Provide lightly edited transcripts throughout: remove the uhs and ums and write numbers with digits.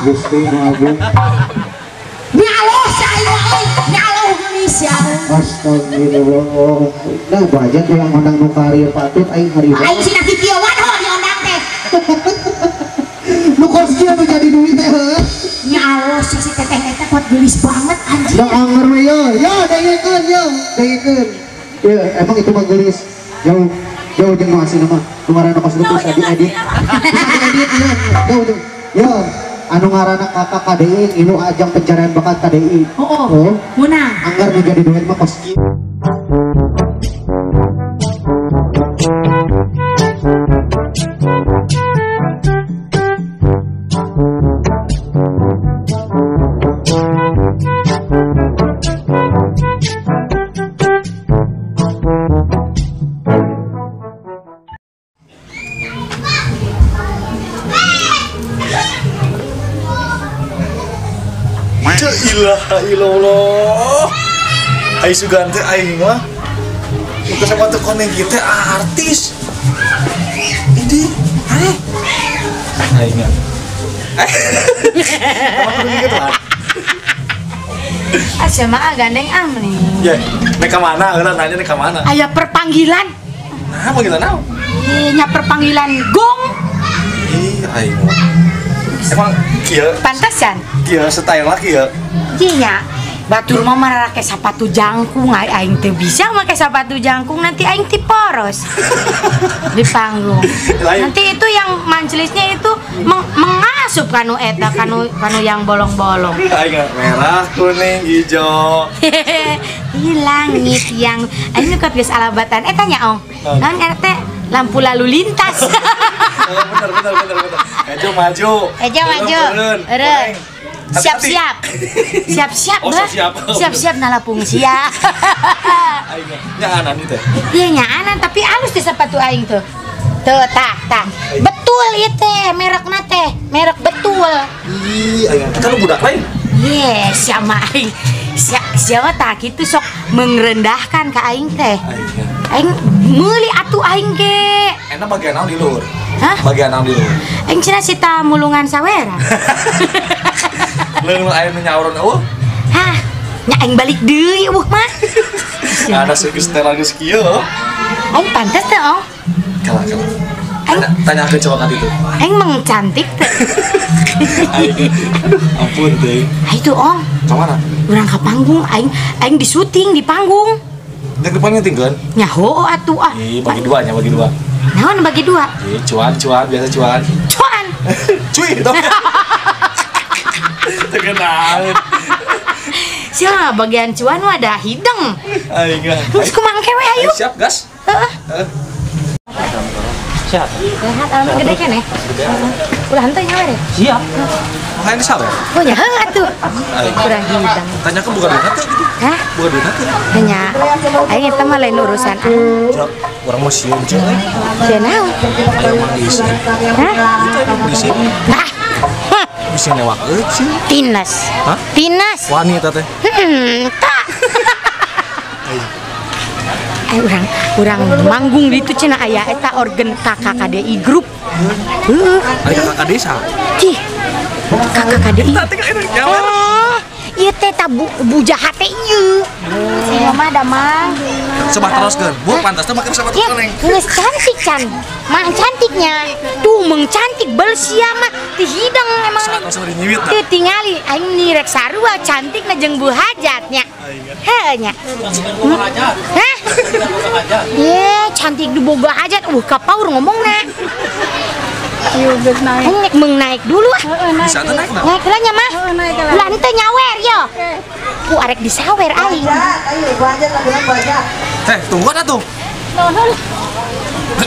Gusti Agung. Nyaloh saya nyaloh Indonesia. Astagfirullah. Nah banyak yang ngundang nu karir patut aing hari ini. Aing cenah kikieuan ho diundang teh. Nu kos kieu nu jadi duit teh heuh. Nyaloh si teteh eta kuat geulis banget anjing. Da anger we yo dengekeun yo. Ya emang itu mah geulis. Jauh jeung nu asli mah. Nu ngaranna kos nu bisa diedit. Diedit yo. Yo anu ngaranna kakak KDI inu ajang pencarian bakat KDI. Oh. Munang. Anggar nu jadi duit mah kos kieu. Ilaha illallah. Ai sugan teh aing mah. Bukan sama teu koneng kita artis. Ini aing. Asa mah gandeng nih. Ya, nek ka mana? Heula nanya nek ka mana? Aya perpanggilan. Nah, panggilan naon? Nya perpanggilan gong. Ih, aing. Emang kieu Pantesan. kieu style lah kieu. Nya batur mah make sepatu jangkung aing teu bisa make sepatu jangkung nanti aing ti poros di panggung. Nanti itu yang majelisnya itu mengasup kanu eta kanu yang bolong-bolong. Aing merah, kuning, hijau. Langit yang aing nukat geus alabatan eta nya ong. Naon eta teh lampu lalu lintas. Bener. Maju. Eureun. Siap-siap Oh, bah. siap. Siap-siap nalapung sia. Aing nyaanan itu. Iya nyaanan tapi halus teh sepatu aing tuh. Tuh tah. Betul ieu teh merekna teh, merek betul. Ih, aing kita lu budak lain. Yes, sama aing. Siapa tak kitu sok mengrendahkan ka aing teh. Aing meuli atuh aing ge. Enak bagian naon di luhur? Hah? Bagian naon di luhur? Aing cenah sita mulungan sawera. Leung aya nu nyauron eueuh. Hah, nya aing balik deui eueuh mah. Ada geus teh geus kieu. Aing pantes teh oh. Kalah. Tanya ke coba kan itu. Aing meng cantik teh. Ampun teh. Itu ong. Ka mana? Urang ka panggung aing di syuting di panggung. Yang depannya tinggal. Nya heuh atuh ah. Bagi dua. Naon bagi dua? Cuan, biasa cuan. Cuan. Cuy, dong. Terkenal. Siapa bagian cuan mah ada hideng. Aing. Terus kumangke we ayo. Siap, gas. Heeh. Sehat alami gede kan ya? Ulah henteu nya we. Siap. Makanya di sawer. Oh nya heuh atuh. Kurang hideng. Tanya ke bukan duit hati gitu. Hah? Bukan duit hati. Nya aing eta mah lain urusan. Orang mau siun cuy. Sia naon? Ayo mangis. Hah? Bisa. Nah. Bisa newak sih. Tinas. Hah? Tinas. Wanita teh. Tak. Urang manggung ditu cenah aya eta organ KKKDI grup. Ada kakak desa. Cih. KKKDI. Oh, ieu teh bujahat teh ieu. Saya mah da mang. Coba teruskeun. Bu pantas teh make sepatu koneng. Geus cantik can. Mah cantiknya. Tuh meng cantik bel sia mah ti hideng emang. Langsung nyiwit. Teu tingali aing ni rek sarua cantikna jeung Bu Hajatnya. Heuh nya. Hah? Ye, cantik di boga hajat. Kapaur ngomongna. Ayo geus naik. Aing meng naik dulu ah. Bisa teh naik. Naik lah nya mah. Ulah teu nyawer yo. Ku arek disawer aing. Ayo banyak lagunan banyak. Teh, tunggu atuh. Nuhun.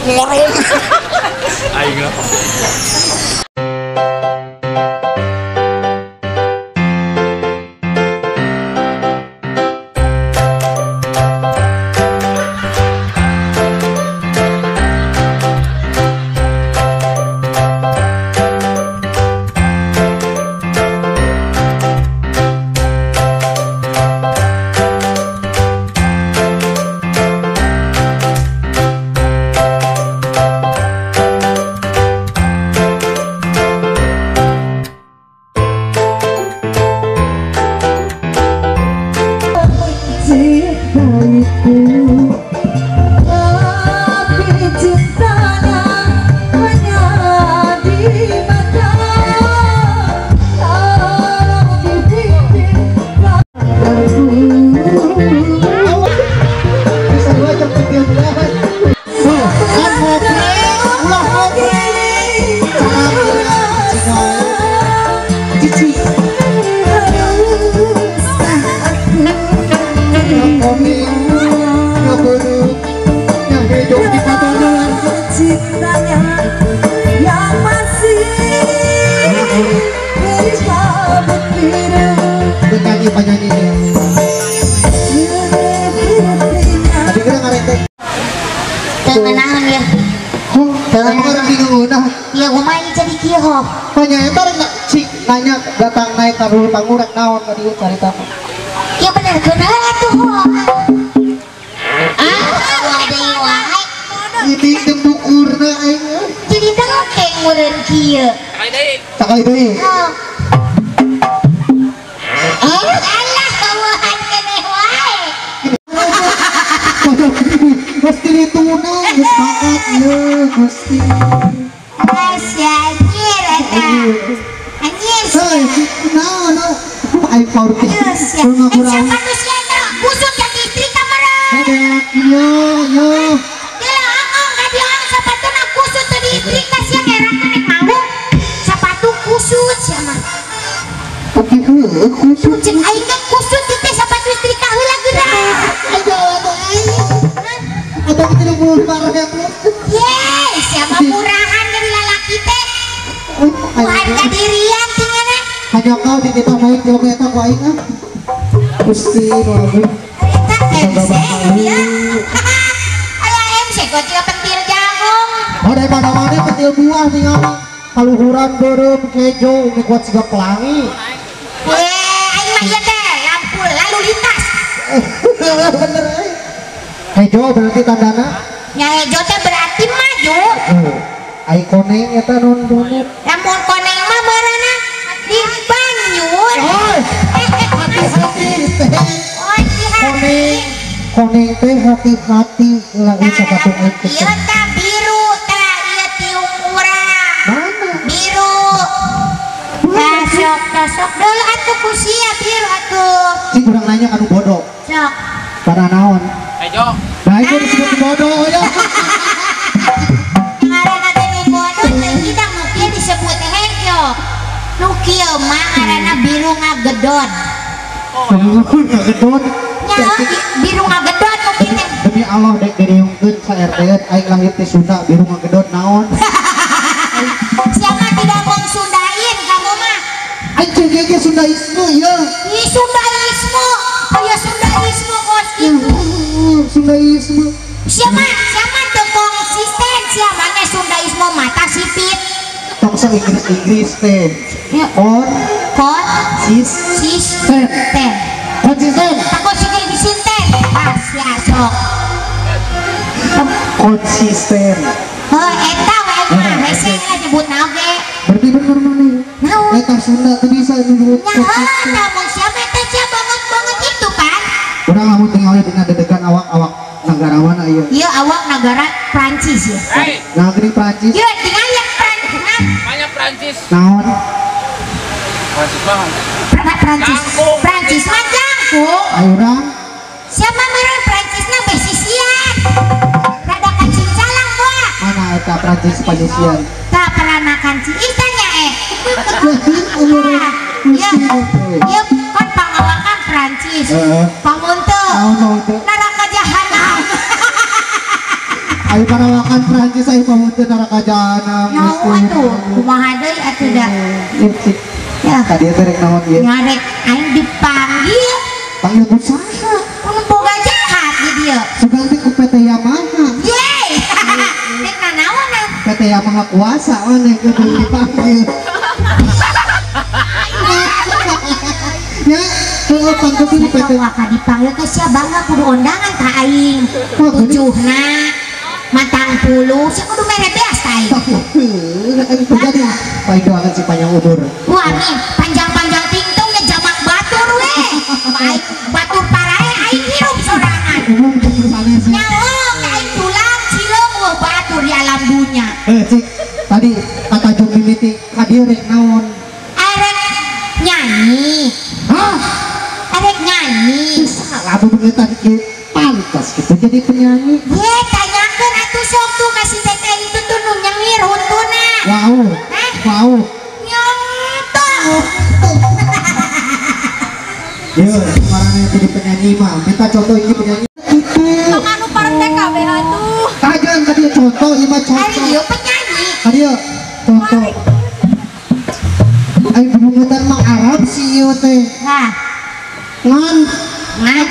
Ngorong. Aing. penyanyi penyanyi tadi kira ngarek Tengenahan ya. emang orang bingung nah Ya kumaha jadi kieu hok. penyanyi itu nggak cik nanya datang naik karul pangurek naon tadi cari tahu Ya bener kenal atuh hok. Waduh wae. ini tembukurna aing Jadi dengkeng meureun kieu. sakali deui Alah kawahan keneh wae. Gusti dituna geus mangkat ye Gusti Asya anjir eta. Anjir. hei no aing paur teh Siapa tuh siapa? Kusut yang istri kamera. yo Dia angong ka dia sepatuna kusut tadi istri kasih ngerang nek mau. Sepatu kusut siapa? tapi khusus Cek aing kan kusut teh sepatu istri ka heula geura. ayo atau kita belum parah ya Yeay, siapa murahan dari lalaki teh? Harga dirian tingana. hanya kau di kita naik kilometer ku aing ah Gusti nu Eta MC dia. Aya MC kok tidak pentil jagung. daripada mana petil buah tinggal kaluhuran beureum kejo ini kuat siga pelangi Aing mah ieu teh lampu lalu lintas. bener kejo berarti tandana Nya ejo teh berarti maju. ai koneng eta non donut Lamun koneng mah meurana di Banyur. hati-hati teh Oh, hati-hati. koneng teh hati-hati lagu sepatu aing Ieu teh biru teh ieu ti ukuran. mana Biru. Sok dulu atuh kusia biru atuh. sing urang nanya anu bodoh Sok. pada naon Ejo. nah itu disebut bodoh ya Ngaranna teh nu bodoh teh kita nu kieu disebut hejo. Nu kieu mah ngaranna biru ngagedon. ngagedon Nya biru ngagedon nu kieu teh. demi Allah dek diriungkeun sa RT aing lahir ti Sunda biru ngagedon naon Siapa tidak mengsundain kamu mah? aing cengenge Sundaisme ya Ih Sundaisme, kayak Sundaisme kos gitu. Sundaisme Siapa tuh konsisten siapa nya Sundaisme mata sipit. tong sa Inggris teh Ya. on Kon sis sisten. konsisten Takut sih di sinten. Ah si asok. konsisten Oh eta wae mah hese nyebut naoge. berarti bener mana Naon? eta Sunda teh bisa disebut Nya konsisten namun siapa eta siapa banget itu kan? urang lamun tinggal dina dedegan awak-awak negara mana ieu Iya awak negara Prancis ya. negeri Prancis Iya tinggal ya Prancis. Banyak Prancis. naon Prancis banget. Prancis. Jangkung. Prancis mah jangkung. ayo urang Siapa meren Prancisna besisian. Rada kancing calang gua. mana eta Prancis Panisian Tak pernah kancing istanya Ya, ya kan pangawakan Prancis. Panguntuh. naon teh Neraka jahanam. ayo parawakan Prancis ayo pamunten neraka jahanam Nyawa atuh, kumaha deui atuh da. Ya, tadi teh rek naon ieu nyarek aing dipanggil. panggil kusaha Mun boga jahat di dieu. suganti ku PT Yamaha Yeay. Nek nanaon PT Yamaha kuasa mana kudu dipanggil ya kalau panggil PT Waka dipanggil ke sia bangga kudu undangan ka aing. Wah, gede. Tujuhna matang puluh, sia kudu mere beas ka aing. aing jadi baik doakan si panjang umur Wah, nih panjang-panjang tingtungnya jamak batur we. Baik batur parae aing hirup sorangan. umum sana sih Nyawa ka aing tulang cileung weuh batur di alam dunya. cik tadi kata Jung mimiti hadir rek naon Arek nyanyi, hah arek nyanyi. salah bebengetan ke pantas gitu jadi penyanyi Ye, tanyakeun atuh sok tuh kasih teteh itu tuh nu nyengir huntuna. wow wow Nyontoh. ya kemarin jadi penyanyi mah minta contoh ini penyanyi itu Anu partek kabeh atuh. kajian tadi contoh ini mah Ari contoh ieu penyanyi. tadi ya contoh ayo bebengetan mang Arab sih ieu teh Nah, ngan Nah,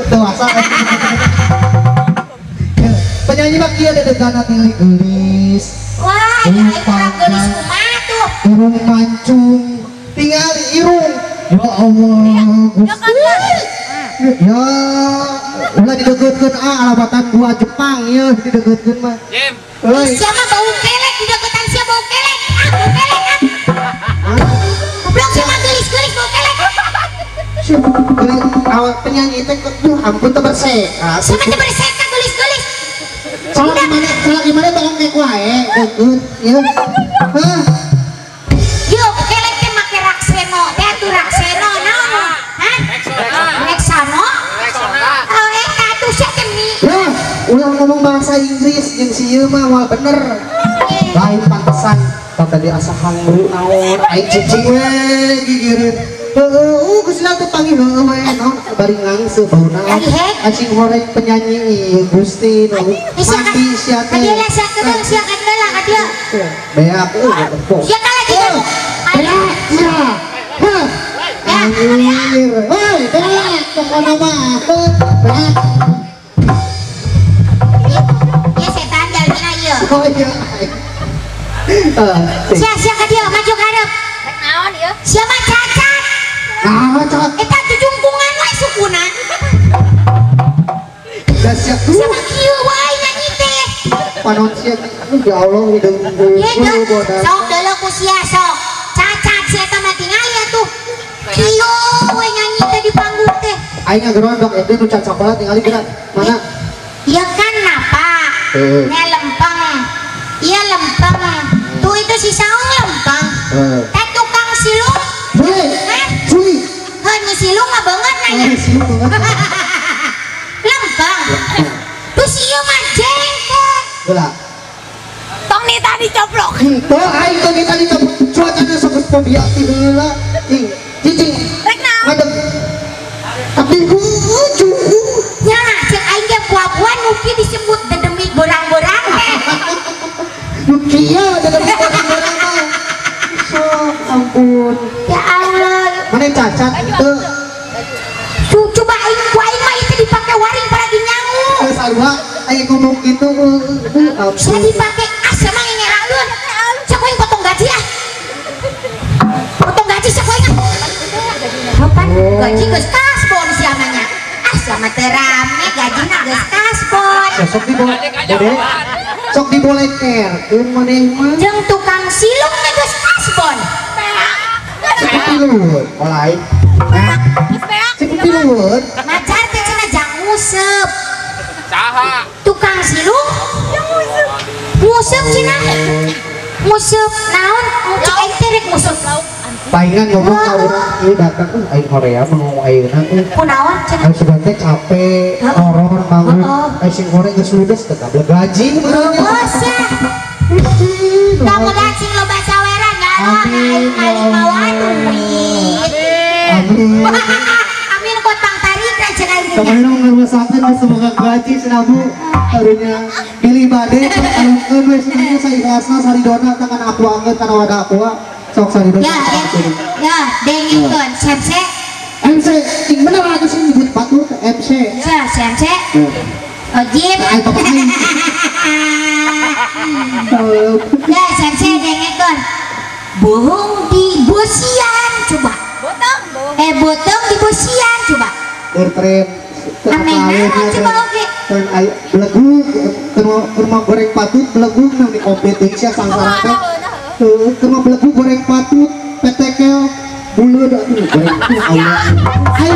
dewasa. Penyanyi mah kieu dedegana pilih gelis. wah, ya kurang gelis kumaha tuh. Irung mancung tinggal irung ya Allah Gusti ya ulah didegeutkeun alabatan gua Jepang ya didegeutkeun mah Jim. euy Siapa bau kelek di deketan siapa bau kelek? Bau kelek Goblok sama gelis-gelis bau kelek. awal penyanyi teh duh ampun teu bersih Siapa teh berseka gelis-gelis? salah gimana tolong kayak wae geut ya hah Yo, kelek teh make Rakseno, teh atuh Rakseno naon? Hah? Rexano? Oh, eta tuh sia teh mi. ya ulah ngomong bahasa Inggris jeung si ieu mah moal bener lain pantesan tadi asa hangru naon aing cicing we gigireun Gusti teh panggil we naon bari ngangse bauna Lagi hek. acing horeng penyanyi ieu Gusti nu mati sia teh Kadia lah sia kedeng sia kadela kadia. beak empok Sia ka lagi kan. beak sia hah anjir hei beak pokona mah beak Ya setan jalmina ieu. oh iya Sia kadia maju ka hareup. Rek naon ieu? Sia mah cacat. nah cak Eta tuh jungkungan wae sukuna. da sia Sia mah kieu wae nyanyi teh. panon sia ya Allah hideung Ye dulu bodas sok deuleu ku sia sok. Cacat sia eta mah tinggal ya tuh. Kieu wae nyanyi teh di panggung teh. aing ngagerondok itu nu can sakola tinggali gerak mana Iya kan napa? Nya lempeng. Iya lempeng. Tuh itu si saung lempeng. Teh tukang silung. Cuy, Hah? cuy. Heuh nu silung mah beungeut nanya. Silu banget. Lempeng. Terus ieu mah jengkok. Geula. Tong nih tadi coplok. Tuh aing tuh kita di cuacana sangat fobia ti heula. Cicing. Rek naon? Ngadeg. Tapi cuy. Nya cek aing ge buah-buahan nuki disebut dedemit borang-borang teh. Nukia dalam orang-orang mah. So, ampun. Ya Allah. Mana cacat itu? Coba aing ku aing mah itu dipake waring pada dinyangu. Sarua aing ngomong gitu. Saya Ampun. dipake sama ngeraeun. Cek aing potong gaji ah. Potong gaji cek aing. Kapan gaji geus kasbon sia namanya. Ah sama teu rame gajina geus kasbon. Sok diboleh. Sok dibolehkeun maneh mah. Jeung tukang silung teh geus kasbon. Seperti luhur, olai. Seperti luhur. Macar teh cenah jang nguseup. Saha. Tukang silung nguseup cenah. Nguseup naon? Cek aing teh rek nguseup. Palingan ngomong ka urang ieu datang aing Korea mau ayeuna Kunaon cenah? aing sudah teh capek horor bangun aing sing goreng geus ludes teh kabel gaji benernya. Bosah. Mudah-mudahan sing loba saweran ya Allah aing maling mawa duit. Amin. Amin kotang tarik ra cenah ieu. Kemarin ngerusakeun semoga gaji senabu harunya pilih bade alungkeun we sebenarnya saikhlasna saridona tangan aku angkeun kana wadah aku sok saridona. Ya, dengikeun semse. MC, ting bener aku sih nyebut patut MC. Ya, semse. Ojib. Aing papa aing. Ya, semse dengikeun. Bohong di bosian coba. Botong di bosian coba. Tren Aneh-aneh coba oke. Tren ayo belegug ke rumah goreng patut belegug nang di kompetisi sangsara teh. Ke rumah belegug goreng patut petekel buleud atuh goreng itu Allah. Ayo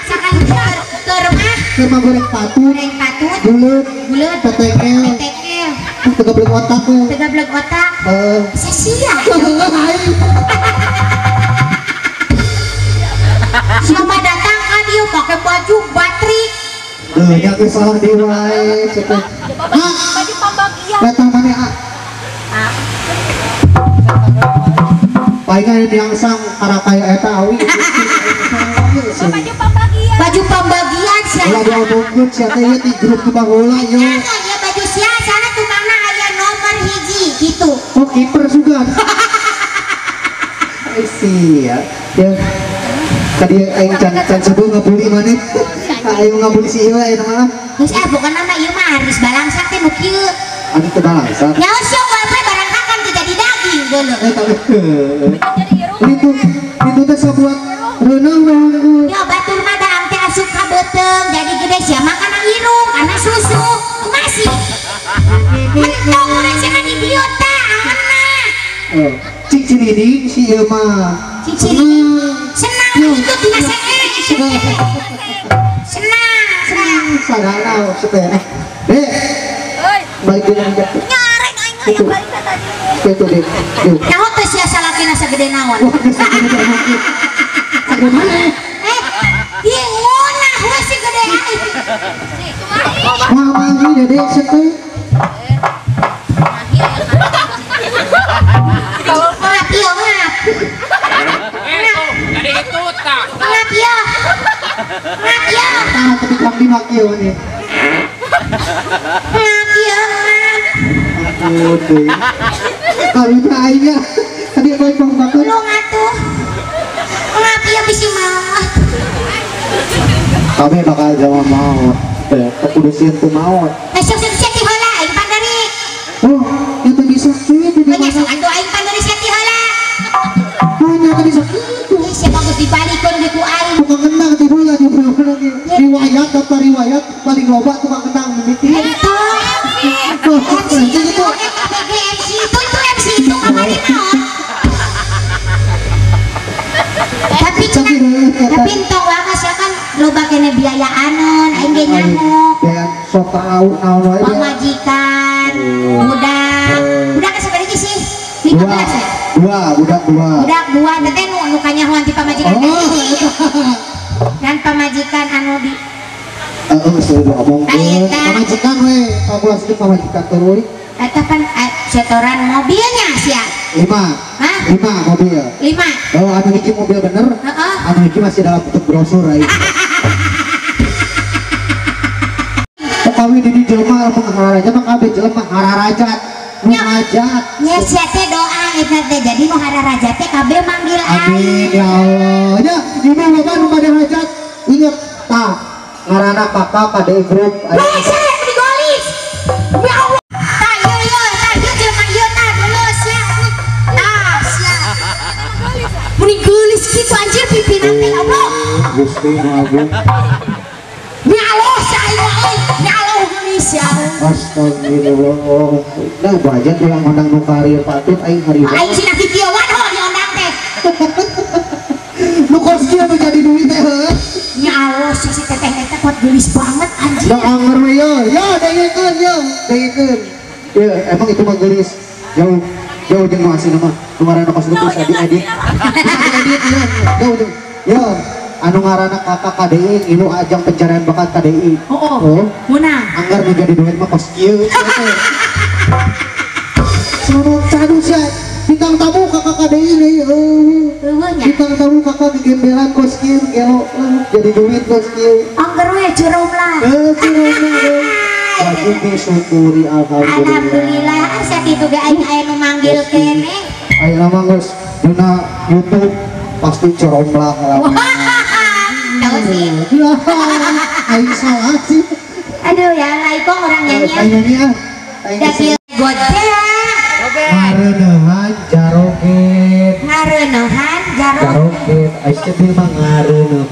Sakali ke rumah ke rumah goreng patut goreng patut, buleud buleut, petekel tekel, tega beleg otak we. tegablek otak. Eh Sia-sia. aing Selamat datang ka dieu pakai baju batrik. nya geus salah di wae cepet. Baju pembagian. Datang mana ah? Palingan yang sang karakaya eta awi. Baju pembagian sia. Ulah diomongkeun sia teh ieu di grup teu baheula Ya, nya. ya baju sia sana tukangna aya nomor hiji gitu. Oh kiper juga. Sia. Ya. Tadi aing can sebut ngabuli maneh. Aing ngabuli si ieu ayeuna mah. Geus bukan nama ieu mah harus balangsak teh nu kieu. Anu teu balangsa. Nyawa sok we barang kakan teh jadi daging geuleuh. Tapi itu teh sabuat reunang. Ya batur mah daang teh asup ka beuteung jadi gede sia makan irung kana susu. Masih. Mentok urang cenah di biota amanna. Cik Ciliding si ieu mah. Ciciri senang itu dina senang Sarana sepele. Dek. Balik deui nang jatuh. nyarek aing aya balik tadi Itu dek. Yuk. naon teh sia salakina sagede naon ieu ngunah we si gede aing Mama ini dek sepele. ngap ieu ngap Dari itu tak. ngap ieu Tahan tapi kami makio nih. ngap ieu ngap Aduh deh. Kawin aingnya. Tadi boy bang bakal. lu ngatuh ngap ieu bisi maot Kami bakal jawab maut. Kepudusian tuh maut. esok seti heula aing pandari Oh, itu bisa sih di banyak mana? sok ando aing pandari seti heula Banyak kan bisa. sia bagus dibalikeun di ku aing Tukang kenang di bola di bola lagi. Riwayat daftar riwayat paling loba tukang kenang mimiti. itu MC itu MC itu kemarin naon tapi entong wakas ya kan loba kene biaya anon aing ge nyamuk Dan sok tahu naon wae dia. pamajikan budak sabaraha sih 15 ya Budak dua. budak dua teh nu kanyahoan ti pamajikan dan pamajikan anu di Sudah ngomong. Ayeuna. Pamajikan we, kamu sedikit pamajikan tuh. eta pan setoran mobilnya sia 5 hah 5 mobil. 5 Kalau anu hiji mobil bener, heeh anu hiji masih dalam bentuk brosur aja. Kami di jelema mengharaja mah kabeh jelema hararajat. Menghajat. nya sia teh doa eta teh jadi nu hararaja teh kabeh manggil Amin aing ya Allah. Ya, ini bapak nu pada hajat. Ingat tah ngaranna kakak kade grup. Wah, saya digolis. Ya Allah. Tah ieu jelema ieu tah dulu sia. Tah sia. Muni geulis kitu anjir pimpinan teh Allah. Gusti Agung. Ya Allah saya euy. Ya Allah geulis ya. Astagfirullah. Nah, bajan yang ngundang nu karir patut aing hari Aing cenah kikieuan ho diundang teh. nu kos kieu nu jadi duit teh heuh. Ya Allah si teteh eta kuat geulis banget anjir. Da anger we yo dengekeun yo. Ya, emang itu mah geulis. Jauh jeung nu asli mah. Nu ngaranna kos lu bisa diedit. Bisa diedit ya. Jauh. Yo, anu ngaranna kakak KDI ilu ajang pencarian bakat KDI. Oh. Munang. Anggar nu jadi duit mah kos kieu. Sono cadu sia. Bintang tamu kakak KDI deui. Eueuh nya. Bintang tamu kakak digembelan kos kieu gelo. Jadi duit kos kieu. Angger we curum lah. Lagi disyukuri alhamdulillah. Alhamdulillah asa kitu ge aing aya nu manggil kene. Ayo nama guys, dina YouTube pasti coromlah Tahu sih. Ayo salah sih. Aduh ya Allah iko orang nyanyi. Ayo nih ah. Ayo Dapil godeh. ngareuneuhan jaroget. Ngareunehan jarum. Jaroget, ayo cebil mah ngareuneuh.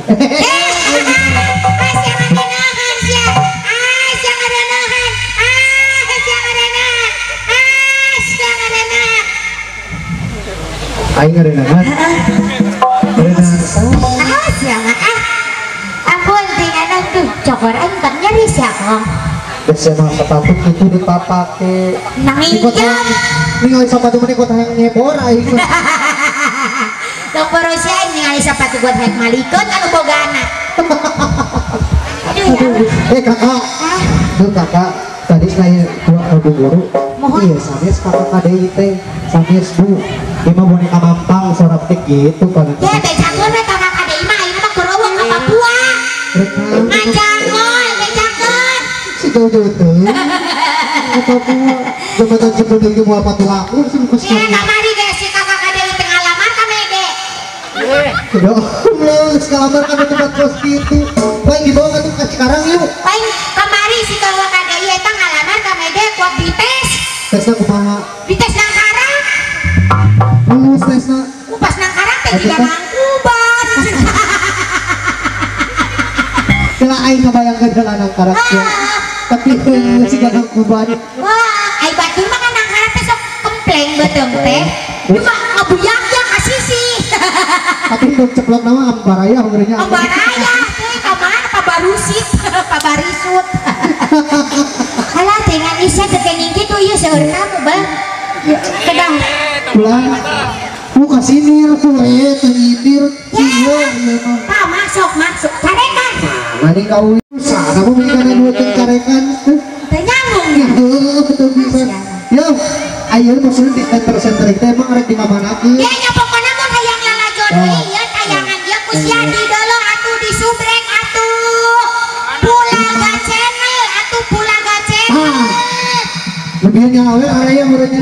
Ayo ngareuneuhan. Ampun tinggal tuh cokor entar nyeri siapa Biasa mah sepatu itu dipapake. nanginjam Ningali sepatu mana kota yang nyebor aing. dong perusia ningali sepatu buat hek malikot anu bogana aduh ya Allah. Kakak, Ah, tuh kakak tadi saya dua guru. Mohon. Iya, sanes kakak KDI teh, sanes bu. Dia mah boneka mampang sorap teh gitu kan. ya bejakeun we kakak kadei mah ayeuna mah kuruwung ka Papua ngajanggol bejakeun Si jauh-jauh tuh. Apa bu? Jabatan jempol lagi mau apa tuh laku sih kos ya kamari ge si kakak kadei teu ngalaman ka mede Ya Allah, sekamar kan tempat kos gitu. Baik dibawa ke tempat sekarang yuk. Paling kamari si kawa kada ieu eta ngalaman ka mede kuat dites. Tesna kumaha? Dites nang karang. Lulus tesna. Pas nang karang teh tidak mangkuban. Kela aing kabayangkeun heula nang karakter. Tapi si gadang kuban. Wah, ai batur mah kan nang karang teh sok kempleng beteung teh. Cuma ngabuyak-yak ka sisi. Tapi untuk ceplok nama ambaraya umurnya. Ambaraya teh ka mana pabarusit, pabarisut. Halah dengan isa kekening kitu ieu seueur kamu bang. Kedang. Pulang. Buka sini aku tengitir. Iya. Pak masuk carekan. Mani kau sana mau belikan dua carekan. Teh nyambung Ya, ya. betul bisa. Yo, ayo maksudnya di center itu emang ada di mana aku? Dia nya pokona mun hayang lalajon deui ieu tayangan dia ku sia di dolo atuh di subrek atuh. Pulaga channel atuh Pulaga channel. Lebih nyawa area murahnya.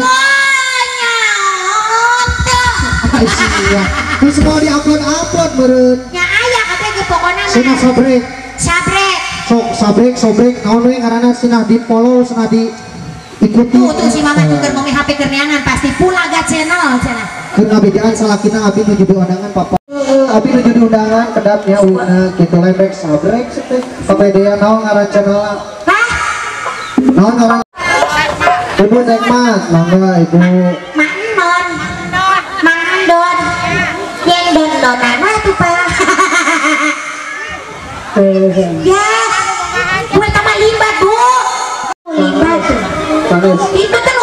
Iya. Terus mau diupload meureun. Nya aya kabeh ge pokona Sina mah. sabrek. Sabrek. Sobrek naon we ngaranna cenah di follow cenah di ikuti. Tuh si mama tuh keur ngomong HP keur neangan pasti Pulaga channel cenah. Keur ngabejaan salakina abi nuju di undangan papa. Abi nuju di undangan kedapnya ulina kitu lembek sabrek teh. Papedean naon ngaran channel. Hah? Naon ngaran? Ibu Nekmat, mangga ibu. Mang Andon. Yang don-donan mah tuh Pak. Ya. Gue sama limbat, Bu. Limbat tuh. Sanes. Itu kan